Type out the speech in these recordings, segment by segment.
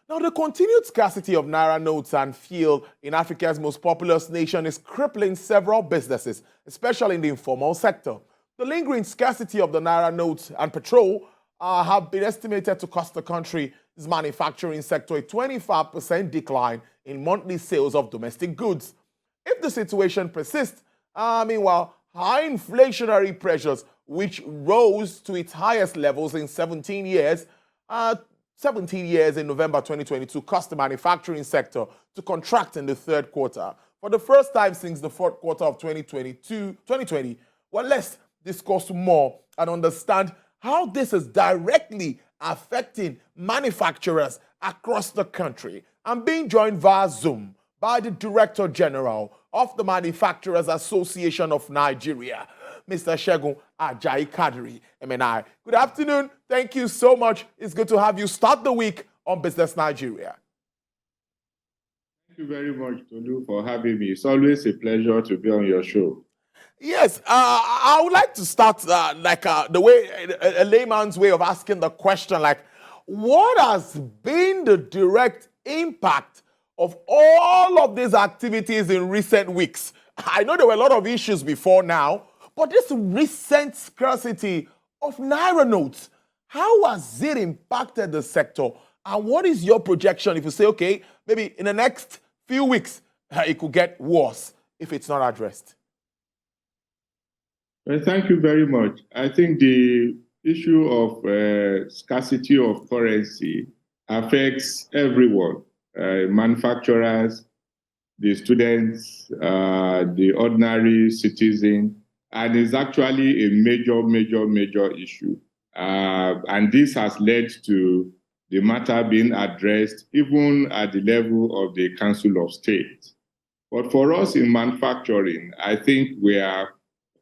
Now, the continued scarcity of Naira notes and fuel in Africa's most populous nation is crippling several businesses, especially in the informal sector. The lingering scarcity of the Naira notes and petrol have been estimated to cost the country's manufacturing sector a 25% decline in monthly sales of domestic goods. If the situation persists, meanwhile, high inflationary pressures, which rose to its highest levels in 17 years, 17 years in November 2022, caused the manufacturing sector to contract in the third quarter. For the first time since the fourth quarter of 2020, well, let's discuss more and understand how this is directly affecting manufacturers across the country. I'm being joined via Zoom by the Director General of the Manufacturers Association of Nigeria, Mr. Segun Ajayi Kadiri, MNI. Good afternoon. Thank you so much. It's good to have you start the week on Business Nigeria. Thank you very much, Tolu, for having me. It's always a pleasure to be on your show. Yes, I would like to start the way, a layman's way of asking the question, like, what has been the direct impact of all of these activities in recent weeks? I know there were a lot of issues before now, but this recent scarcity of Naira notes, how has it impacted the sector? And what is your projection if you say, okay, maybe in the next few weeks, it could get worse if it's not addressed? Well, thank you very much. I think the issue of scarcity of currency affects everyone, manufacturers, the students, the ordinary citizen, and is actually a major issue. And this has led to the matter being addressed even at the level of the Council of State. But for us in manufacturing, I think we are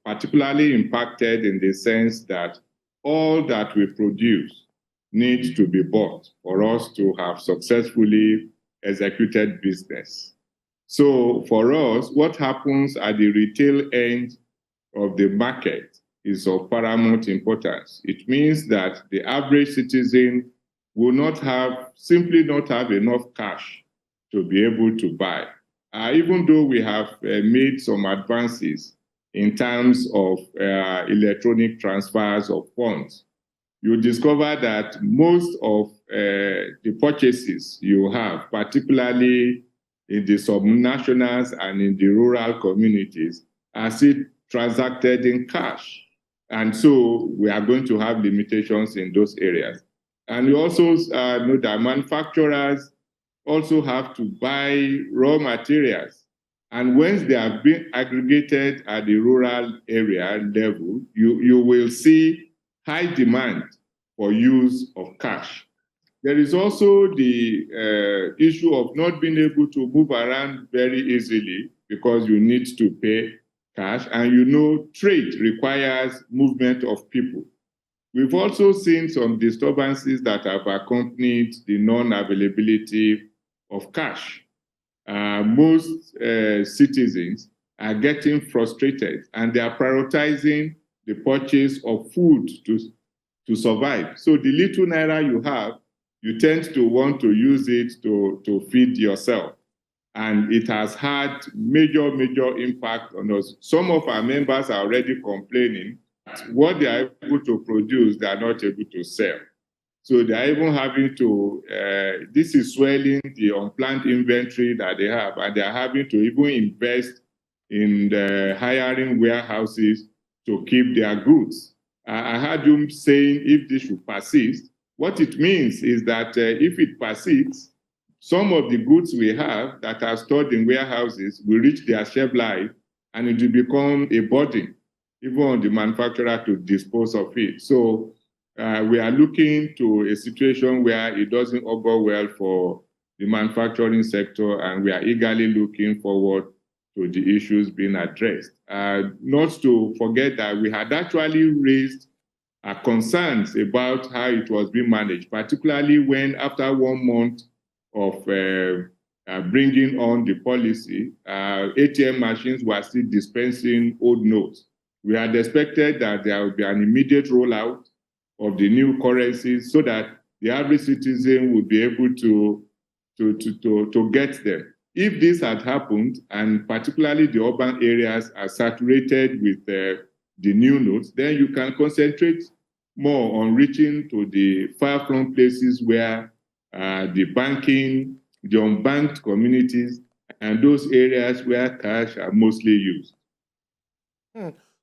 particularly impacted in the sense that all that we produce needs to be bought for us to have successfully executed business. So for us, what happens at the retail end of the market is of paramount importance. It means that the average citizen will simply not have enough cash to be able to buy. Even though we have made some advances in terms of electronic transfers of funds, you discover that most of the purchases you have, particularly in the subnationals and in the rural communities, are still transacted in cash. And so we are going to have limitations in those areas. And we also know that manufacturers also have to buy raw materials. And once they have been aggregated at the rural area level, you will see high demand for use of cash. There is also the issue of not being able to move around very easily because you need to pay cash, and trade requires movement of people. We've also seen some disturbances that have accompanied the non-availability of cash. Most citizens are getting frustrated and they are prioritizing the purchase of food to survive. So the little Naira you have, you tend to want to use it to feed yourself. And it has had major impact on us. Some of our members are already complaining that what they are able to produce, they are not able to sell. So they are even having to, this is swelling the unplanned inventory that they have, and they are having to even invest in the hiring warehouses to keep their goods. I heard you saying if this should persist, what it means is that if it persists, some of the goods we have that are stored in warehouses will reach their shelf life, and it will become a burden, even on the manufacturer to dispose of it. So we are looking to a situation where it doesn't augur well for the manufacturing sector, and we are eagerly looking forward to the issues being addressed. Not to forget that we had actually raised concerns about how it was being managed, particularly when after 1 month of bringing on the policy, ATM machines were still dispensing old notes. We had expected that there would be an immediate rollout of the new currencies so that the average citizen would be able to to get them. If this had happened, and particularly the urban areas are saturated with the new nodes, then you can concentrate more on reaching to the far-flung places where the banking, the unbanked communities, and those areas where cash are mostly used.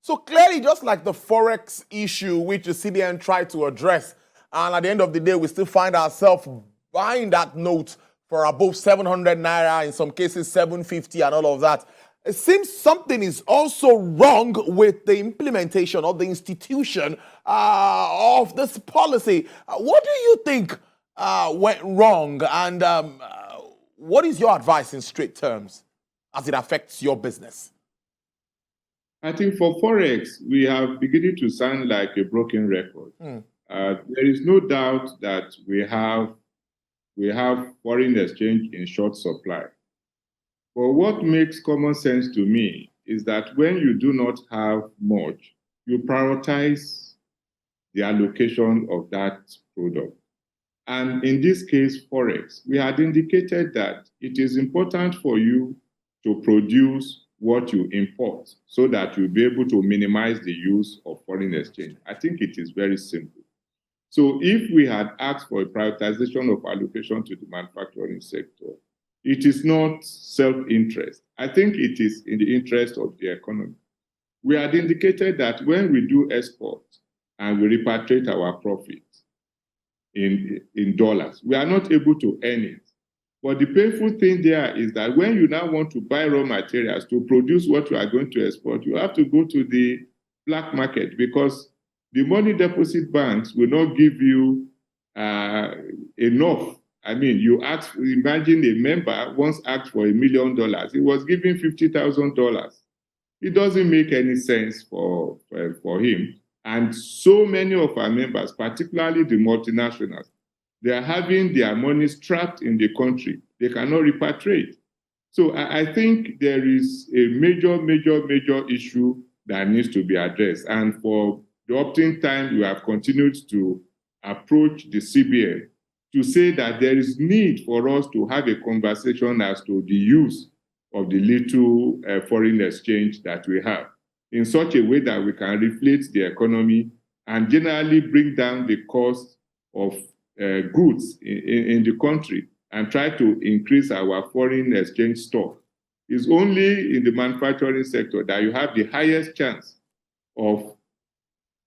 So clearly, just like the Forex issue, which the CBN tried to address, and at the end of the day, we still find ourselves buying that note for above 700 Naira, in some cases 750 and all of that. It seems something is also wrong with the implementation of the institution of this policy. What do you think went wrong? And what is your advice in straight terms as it affects your business? I think for Forex, we are beginning to sound like a broken record. There is no doubt that we have foreign exchange in short supply. But what makes common sense to me is that when you do not have much, you prioritize the allocation of that product. And in this case, Forex, we had indicated that it is important for you to produce what you import so that you'll be able to minimize the use of foreign exchange. I think it is very simple. So if we had asked for a prioritization of allocation to the manufacturing sector, it is not self-interest. I think it is in the interest of the economy. We had indicated that when we do export and we repatriate our profits in dollars, we are not able to earn it. But the painful thing there is that when you now want to buy raw materials to produce what you are going to export, you have to go to the black market because the money deposit banks will not give you enough. I mean, imagine a member once asked for $1 million. He was given $50,000. It doesn't make any sense for him. And so many of our members, particularly the multinationals, they are having their money trapped in the country. They cannot repatriate. So I think there is a major issue that needs to be addressed. And for the opting time, we have continued to approach the CBN to say that there is need for us to have a conversation as to the use of the little foreign exchange that we have in such a way that we can reflate the economy and generally bring down the cost of goods in the country and try to increase our foreign exchange stock. It's only in the manufacturing sector that you have the highest chance of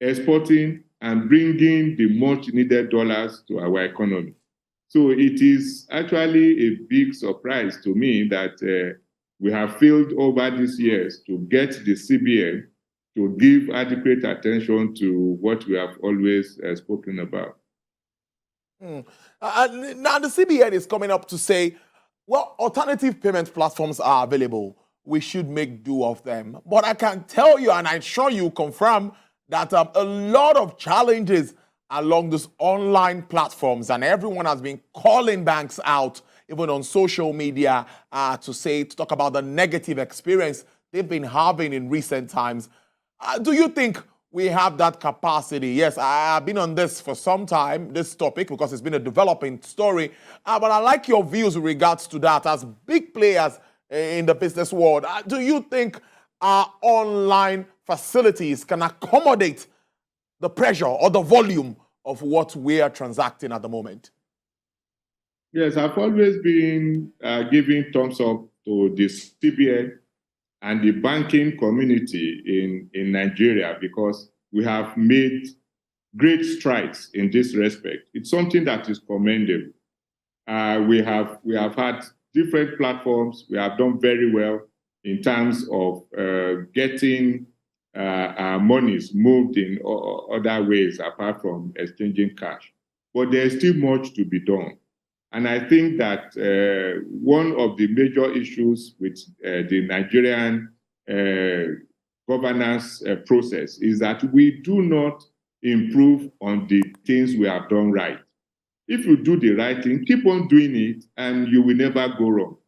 exporting and bringing the much needed dollars to our economy. So it is actually a big surprise to me that we have failed over these years to get the CBN to give adequate attention to what we have always spoken about. Now the CBN is coming up to say, well, alternative payment platforms are available. We should make do of them. But I can tell you, and I'm sure you confirm, that a lot of challenges along these online platforms, and everyone has been calling banks out, even on social media, to talk about the negative experience they've been having in recent times. Do you think we have that capacity? Yes, I have been on this for some time, this topic, because it's been a developing story. But I like your views with regards to that. As big players in the business world, do you think our online facilities can accommodate the pressure or the volume of what we are transacting at the moment? Yes, I've always been giving thumbs up to the CBN and the banking community in Nigeria because we have made great strides in this respect. It's something that is commendable. We have had different platforms. We have done very well in terms of getting our monies moved in other ways apart from exchanging cash. But there's still much to be done. And I think that one of the major issues with the Nigerian governance process is that we do not improve on the things we have done right. If you do the right thing, keep on doing it, and you will never go wrong.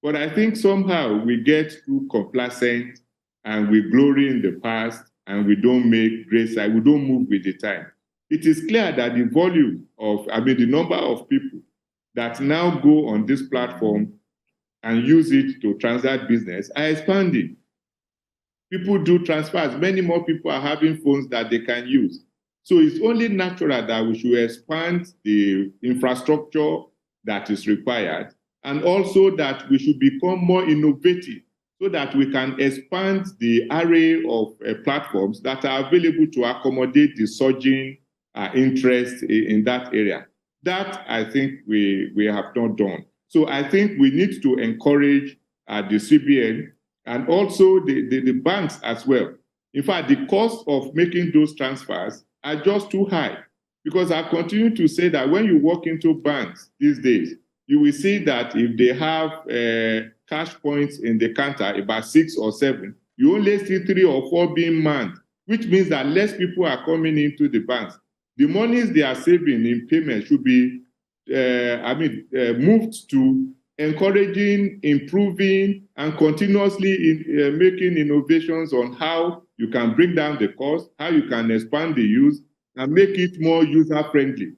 But I think somehow we get too complacent and we glory in the past and we don't make great strides, we don't move with the time. It is clear that the number of people that now go on this platform and use it to transact business are expanding. People do transfers. Many more people are having phones that they can use. So it's only natural that we should expand the infrastructure that is required, and also that we should become more innovative so that we can expand the array of platforms that are available to accommodate the surging interest in that area. That, I think, we have not done. So I think we need to encourage the CBN and also the banks as well. In fact, the cost of making those transfers are just too high, because I continue to say that when you walk into banks these days, you will see that if they have cash points in the counter, about 6 or 7, you only see 3 or 4 being manned, which means that less people are coming into the banks. The monies they are saving in payment should be moved to encouraging, improving, and continuously making innovations on how you can bring down the cost, how you can expand the use, and make it more user-friendly.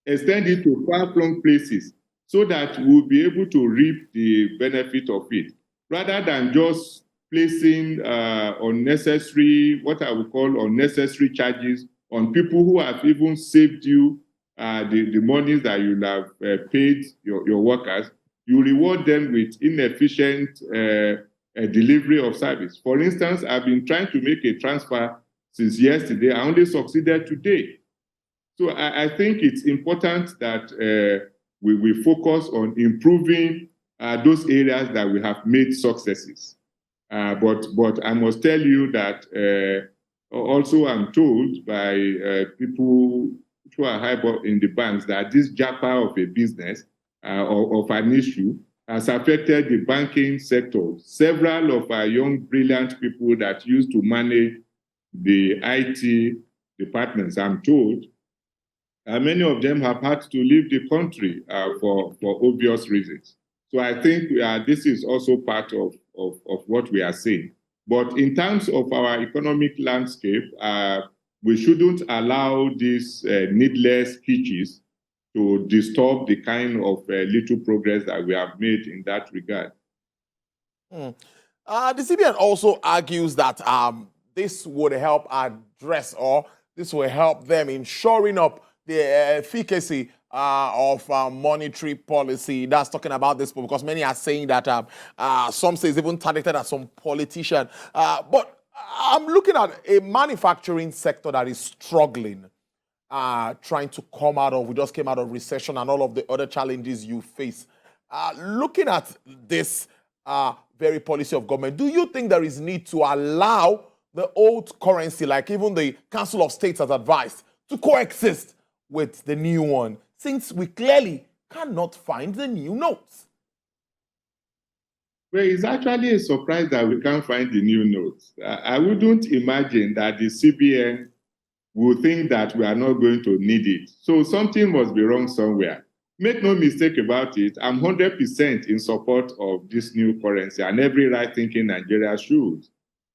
Extend it to far-flung places so that we'll be able to reap the benefit of it, rather than just placing unnecessary, what I would call unnecessary charges on people who have even saved you the monies that you have paid your workers. You reward them with inefficient delivery of service. For instance, I've been trying to make a transfer since yesterday. I only succeeded today. So I think it's important that we focus on improving those areas that we have made successes. But I must tell you that also I'm told by people who are high in the banks that this japa of a business of an issue has affected the banking sector. Several of our young, brilliant people that used to manage the IT departments, I'm told, many of them have had to leave the country for obvious reasons. So I think this is also part of what we are saying. But in terms of our economic landscape, we shouldn't allow these needless hitches to disturb the kind of little progress that we have made in that regard. The CBN also argues that this would help address, or this will help them in shoring up the efficacy of monetary policy. That's talking about this, because many are saying that some say it's even targeted at some politician. But I'm looking at a manufacturing sector that is struggling, trying to come out of, we just came out of recession and all of the other challenges you face. Looking at this very policy of government, do you think there is need to allow the old currency, like even the Council of States has advised, to coexist with the new one, since we clearly cannot find the new notes? Well, it's actually a surprise that we can't find the new notes. I wouldn't imagine that the CBN will think that we are not going to need it. So something must be wrong somewhere. Make no mistake about it, I'm 100% in support of this new currency, and every right-thinking Nigeria should.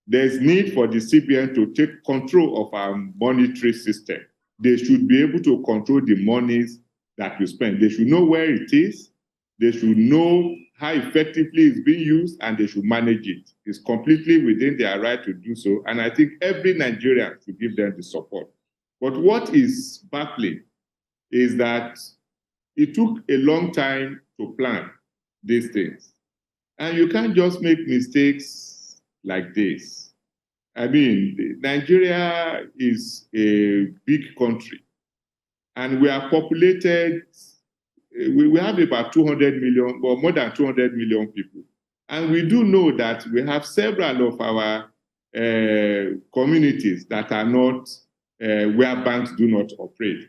There's need for the CBN to take control of our monetary system. They should be able to control the monies that we spend. They should know where it is. They should know how effectively it's being used, and they should manage it. It's completely within their right to do so, and I think every Nigerian should give them the support. But what is baffling is that it took a long time to plan these things. And you can't just make mistakes like this. I mean, Nigeria is a big country, and we are populated, we have about 200 million, or more than 200 million people. And we do know that we have several of our communities that are not where banks do not operate.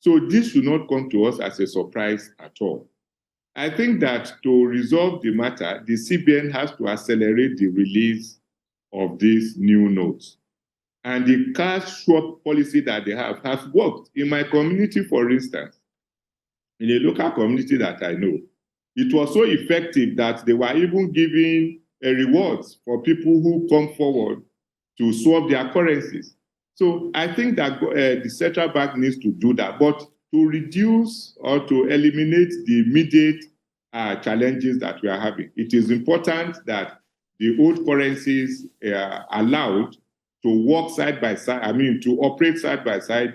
So this should not come to us as a surprise at all. I think that to resolve the matter, the CBN has to accelerate the release of these new notes. And the cash swap policy that they have has worked. In my community, for instance, in a local community that I know, it was so effective that they were even giving rewards for people who come forward to swap their currencies. So I think that the central bank needs to do that. But to reduce or to eliminate the immediate challenges that we are having. It is important that the old currencies are allowed to work side by side, to operate side by side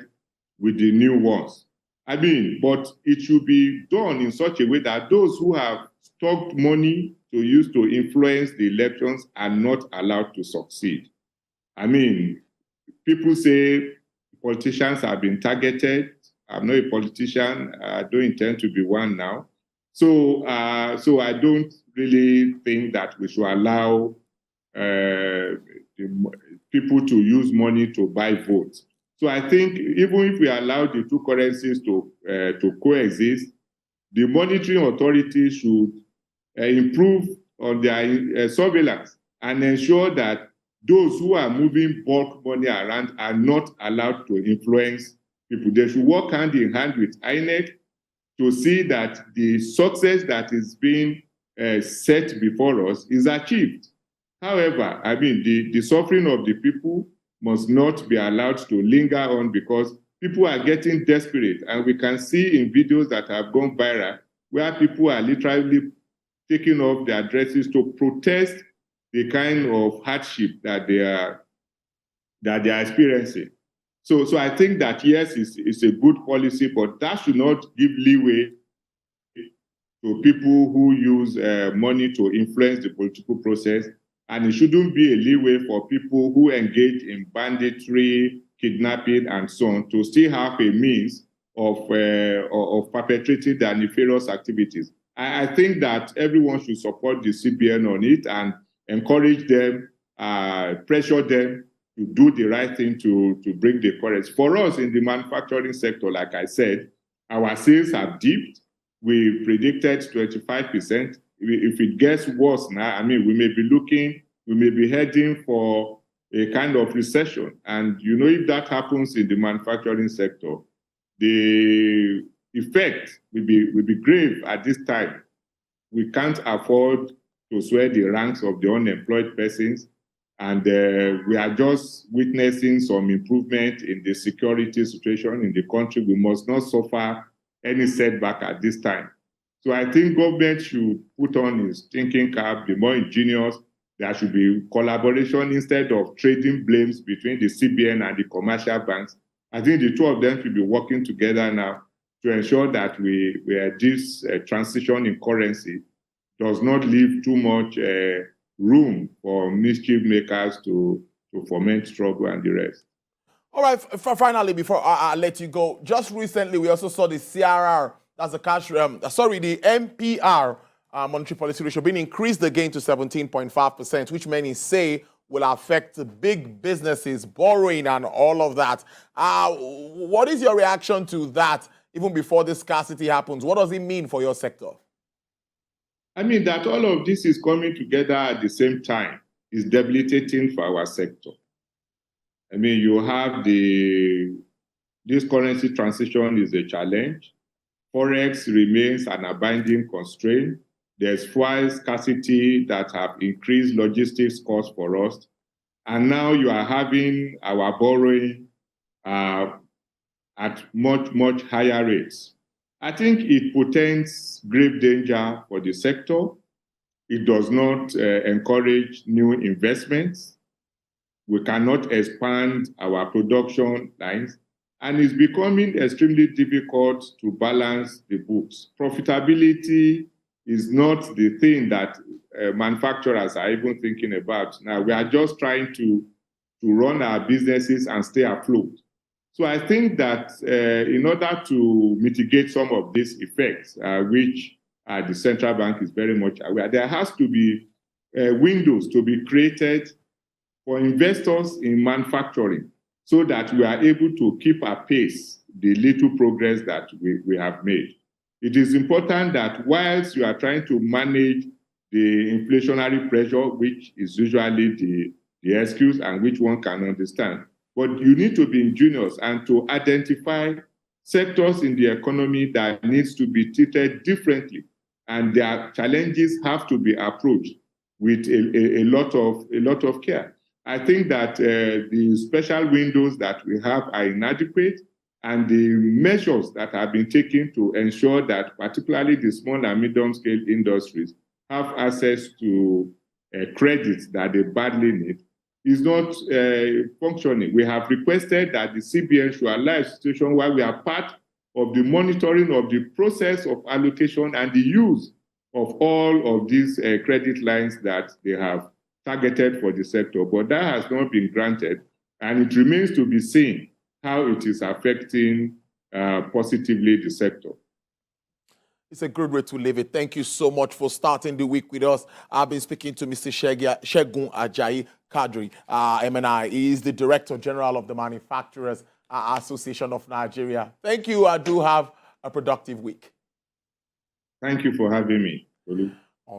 with the new ones. But it should be done in such a way that those who have stocked money to use to influence the elections are not allowed to succeed. People say politicians have been targeted. I'm not a politician. I don't intend to be one now. So I don't really think that we should allow people to use money to buy votes. So I think even if we allow the two currencies to coexist, the monetary authority should improve on their surveillance and ensure that those who are moving bulk money around are not allowed to influence people. They should work hand in hand with INEC to see that the success that is being set before us is achieved. However, the suffering of the people must not be allowed to linger on, because people are getting desperate. And we can see in videos that have gone viral where people are literally taking off their dresses to protest the kind of hardship that they are experiencing. So I think that, yes, it's a good policy, but that should not give leeway to people who use money to influence the political process. And it shouldn't be a leeway for people who engage in banditry, kidnapping, and so on to still have a means of perpetrating their nefarious activities. I think that everyone should support the CBN on it and encourage them, pressure them to do the right thing to bring the currency. For us in the manufacturing sector, like I said, our sales have dipped. We predicted 25%. If it gets worse now, we may be heading for a kind of recession. And if that happens in the manufacturing sector, the effect will be grave at this time. We can't afford to swell the ranks of the unemployed persons, and we are just witnessing some improvement in the security situation in the country. We must not suffer any setback at this time. So I think government should put on its thinking cap, be more ingenious. There should be collaboration instead of trading blames between the CBN and the commercial banks. I think the two of them should be working together now to ensure that this transition in currency does not leave too much room for mischief makers to foment struggle and the rest. All right, finally, before I let you go, just recently we also saw the CRR, that's the the MPR, monetary policy ratio, being increased again to 17.5%, which many say will affect big businesses, borrowing and all of that. What is your reaction to that, even before this scarcity happens? What does it mean for your sector? That all of this is coming together at the same time is debilitating for our sector. You have this currency transition is a challenge. Forex remains an abiding constraint. There's fuel scarcity that have increased logistics costs for us. And now you are having our borrowing at much, much higher rates. I think it portends grave danger for the sector. It does not encourage new investments. We cannot expand our production lines, and it's becoming extremely difficult to balance the books. Profitability is not the thing that manufacturers are even thinking about. Now, we are just trying to run our businesses and stay afloat. So I think that in order to mitigate some of these effects, which the central bank is very much aware, there has to be windows to be created for investors in manufacturing so that we are able to keep apace the little progress that we have made. It is important that whilst you are trying to manage the inflationary pressure, which is usually the excuse and which one can understand, but you need to be ingenious and to identify sectors in the economy that needs to be treated differently, and their challenges have to be approached with a lot of care. I think that the special windows that we have are inadequate. and the measures that have been taken to ensure that particularly the small and medium-scale industries have access to credit that they badly need is not functioning. We have requested that the CBN should allow a situation where we are part of the monitoring of the process of allocation and the use of all of these credit lines that they have targeted for the sector. But that has not been granted, and it remains to be seen how it is affecting positively the sector. It's a good way to leave it. Thank you so much for starting the week with us. I've been speaking to Mr. Segun Ajayi Kadri, MNI. He is the Director General of the Manufacturers Association of Nigeria. Thank you. I do have a productive week. Thank you for having me, Olu.